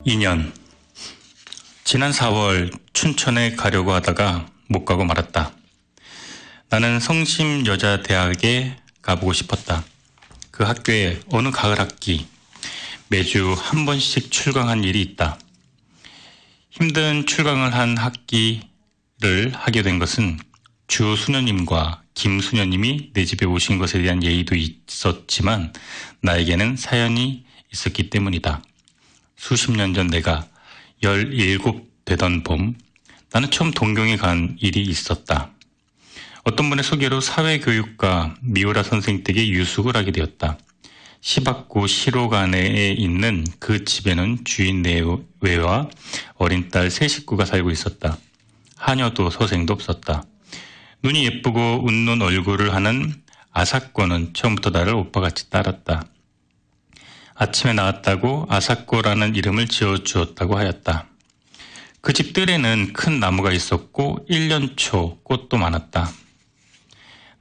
2년. 지난 4월 춘천에 가려고 하다가 못 가고 말았다. 나는 성심여자대학에 가보고 싶었다. 그 학교에 어느 가을 학기 매주 한 번씩 출강한 일이 있다. 힘든 출강을 한 학기를 하게 된 것은 주 수녀님과 김 수녀님이 내 집에 오신 것에 대한 예의도 있었지만 나에게는 사연이 있었기 때문이다. 수십 년 전 내가 17 되던 봄, 나는 처음 동경에 간 일이 있었다. 어떤 분의 소개로 사회교육가 미우라 선생 댁에 유숙을 하게 되었다. 시박구 시로간에 있는 그 집에는 주인 내외와 어린 딸 세 식구가 살고 있었다. 하녀도 서생도 없었다. 눈이 예쁘고 웃는 얼굴을 하는 아사코는 처음부터 나를 오빠같이 따랐다. 아침에 나왔다고 아사코라는 이름을 지어주었다고 하였다. 그 집 뜰에는 큰 나무가 있었고 1년 초 꽃도 많았다.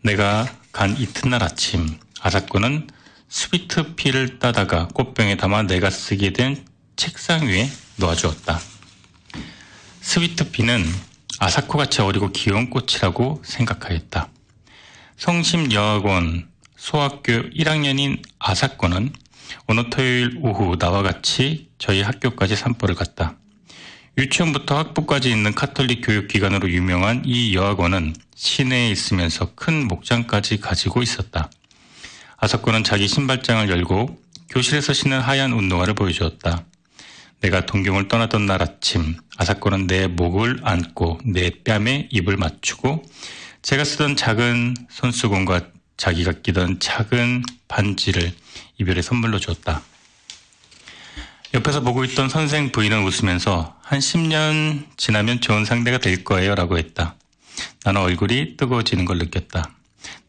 내가 간 이튿날 아침, 아사코는 스위트피를 따다가 꽃병에 담아 내가 쓰게 된 책상 위에 놓아주었다. 스위트피는 아사코같이 어리고 귀여운 꽃이라고 생각하였다. 성심여학원 소학교 1학년인 아사코는 어느 토요일 오후 나와 같이 저희 학교까지 산보를 갔다. 유치원부터 학부까지 있는 카톨릭 교육기관으로 유명한 이 여학원은 시내에 있으면서 큰 목장까지 가지고 있었다. 아사코는 자기 신발장을 열고 교실에서 신은 하얀 운동화를 보여주었다. 내가 동경을 떠나던 날 아침, 아사코는 내 목을 안고 내 뺨에 입을 맞추고 제가 쓰던 작은 손수건과 자기가 끼던 작은 반지를 이별의 선물로 주었다. 옆에서 보고 있던 선생 부인은 웃으면서 한 10년 지나면 좋은 상대가 될 거예요 라고 했다. 나는 얼굴이 뜨거워지는 걸 느꼈다.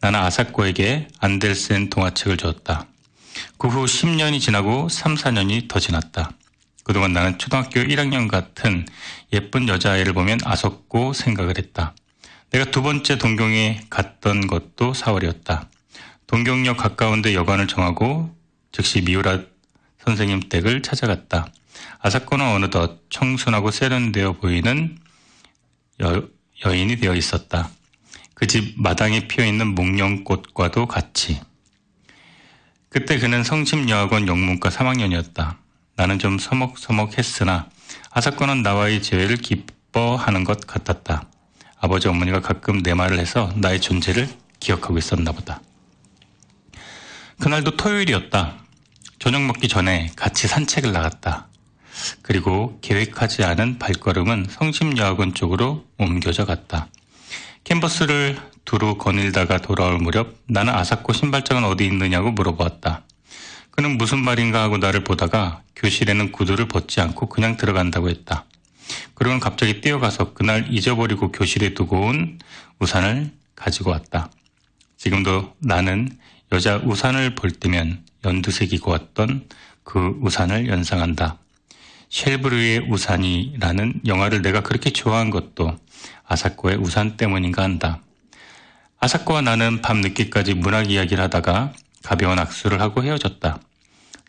나는 아사코에게 안델센 동화책을 주었다. 그 후 10년이 지나고 3, 4년이 더 지났다. 그동안 나는 초등학교 1학년 같은 예쁜 여자아이를 보면 아사코 생각을 했다. 내가 두 번째 동경에 갔던 것도 4월이었다. 동경역 가까운 데 여관을 정하고 즉시 미우라 선생님 댁을 찾아갔다. 아사코는 어느덧 청순하고 세련되어 보이는 여인이 되어 있었다. 그 집 마당에 피어있는 목련꽃과도 같이. 그때 그는 성심여학원 영문과 3학년이었다. 나는 좀 서먹서먹했으나 아사코는 나와의 재회를 기뻐하는 것 같았다. 아버지 어머니가 가끔 내 말을 해서 나의 존재를 기억하고 있었나 보다. 그날도 토요일이었다. 저녁 먹기 전에 같이 산책을 나갔다. 그리고 계획하지 않은 발걸음은 성심여학원 쪽으로 옮겨져 갔다. 캔버스를 두루 거닐다가 돌아올 무렵 나는 아사코 신발장은 어디 있느냐고 물어보았다. 그는 무슨 말인가 하고 나를 보다가 교실에는 구두를 벗지 않고 그냥 들어간다고 했다. 그러고는 갑자기 뛰어가서 그날 잊어버리고 교실에 두고 온 우산을 가지고 왔다. 지금도 나는 여자 우산을 볼 때면 연두색이고 왔던 그 우산을 연상한다. 쉘브르의 우산이라는 영화를 내가 그렇게 좋아한 것도 아사코의 우산 때문인가 한다. 아사코와 나는 밤늦게까지 문학 이야기를 하다가 가벼운 악수를 하고 헤어졌다.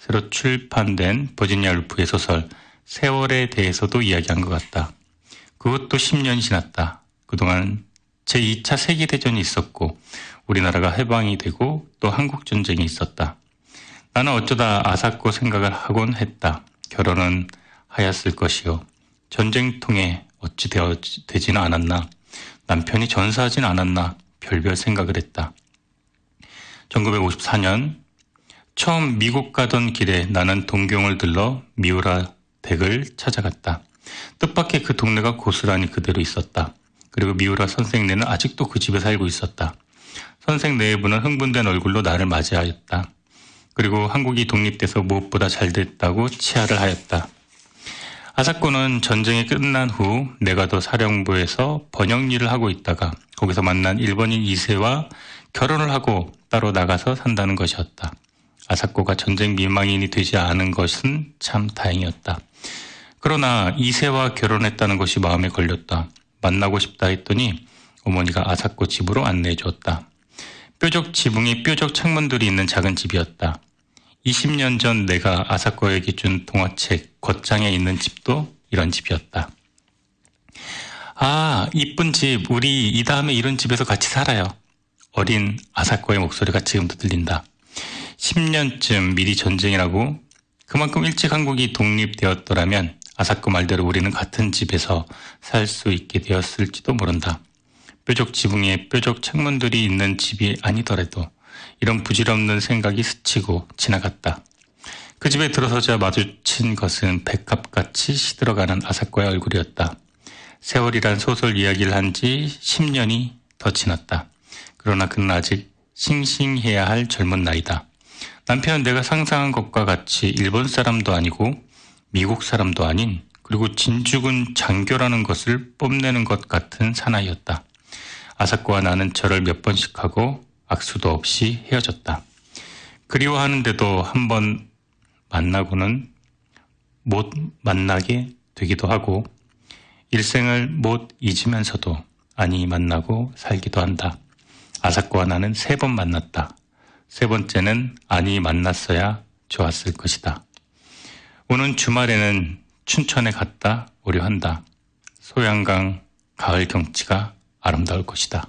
새로 출판된 버지니아 울프의 소설 세월에 대해서도 이야기한 것 같다. 그것도 10년이 지났다. 그동안 제2차 세계대전이 있었고 우리나라가 해방이 되고 또 한국전쟁이 있었다. 나는 어쩌다 아사코 생각을 하곤 했다. 결혼은 하였을 것이요. 전쟁통에 어찌 되지는 않았나. 남편이 전사하진 않았나. 별별 생각을 했다. 1954년 처음 미국 가던 길에 나는 동경을 들러 미우라 댁을 찾아갔다. 뜻밖의 그 동네가 고스란히 그대로 있었다. 그리고 미우라 선생네는 아직도 그 집에 살고 있었다. 선생 내부는 흥분된 얼굴로 나를 맞이하였다. 그리고 한국이 독립돼서 무엇보다 잘 됐다고 치하를 하였다. 아사코는 전쟁이 끝난 후 내가도 사령부에서 번역 일을 하고 있다가 거기서 만난 일본인 2세와 결혼을 하고 따로 나가서 산다는 것이었다. 아사코가 전쟁 미망인이 되지 않은 것은 참 다행이었다. 그러나 2세와 결혼했다는 것이 마음에 걸렸다. 만나고 싶다 했더니 어머니가 아사코 집으로 안내해 주었다. 뾰족 지붕에 뾰족 창문들이 있는 작은 집이었다. 20년 전 내가 아사코에게 준 동화책 겉장에 있는 집도 이런 집이었다. 아, 이쁜 집. 우리 이 다음에 이런 집에서 같이 살아요. 어린 아사코의 목소리가 지금도 들린다. 10년쯤 미리 전쟁이라고 그만큼 일찍 한국이 독립되었더라면 아사코 말대로 우리는 같은 집에서 살 수 있게 되었을지도 모른다. 뾰족 지붕에 뾰족 창문들이 있는 집이 아니더라도 이런 부질없는 생각이 스치고 지나갔다. 그 집에 들어서자 마주친 것은 백합같이 시들어가는 아사코의 얼굴이었다. 세월이란 소설 이야기를 한 지 10년이 더 지났다. 그러나 그는 아직 싱싱해야 할 젊은 나이다. 남편은 내가 상상한 것과 같이 일본 사람도 아니고 미국 사람도 아닌 그리고 진죽은 장교라는 것을 뽐내는 것 같은 사나이였다. 아사코와 나는 절을 몇 번씩 하고 악수도 없이 헤어졌다. 그리워하는데도 한 번 만나고는 못 만나게 되기도 하고 일생을 못 잊으면서도 아니 만나고 살기도 한다. 아사코와 나는 3번 만났다. 3번째는 아니 만났어야 좋았을 것이다. 오는 주말에는 춘천에 갔다 오려 한다. 소양강 가을 경치가 아름다울 것이다.